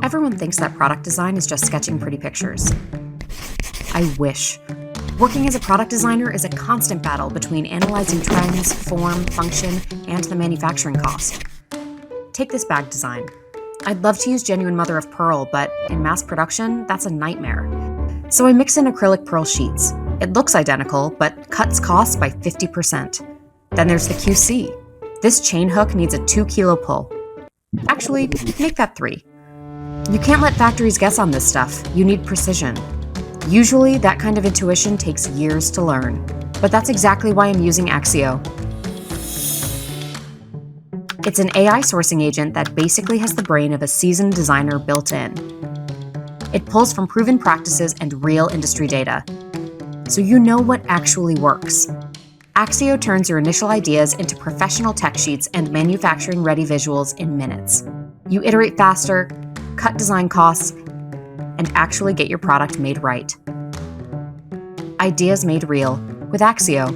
Everyone thinks that product design is just sketching pretty pictures. I wish. Working as a product designer is a constant battle between analyzing trends, form, function, and the manufacturing cost. Take this bag design. I'd love to use genuine mother of pearl, but in mass production, that's a nightmare. So I mix in acrylic pearl sheets. It looks identical, but cuts costs by 50%. Then there's the QC. This chain hook needs a 2-kilo pull. Actually, make that 3. You can't let factories guess on this stuff. You need precision. Usually, that kind of intuition takes years to learn. But that's exactly why I'm using Accio. It's an AI sourcing agent that basically has the brain of a seasoned designer built in. It pulls from proven practices and real industry data, so you know what actually works. Accio turns your initial ideas into professional tech sheets and manufacturing-ready visuals in minutes. You iterate faster, cut design costs, and actually get your product made right. Ideas made real with Accio.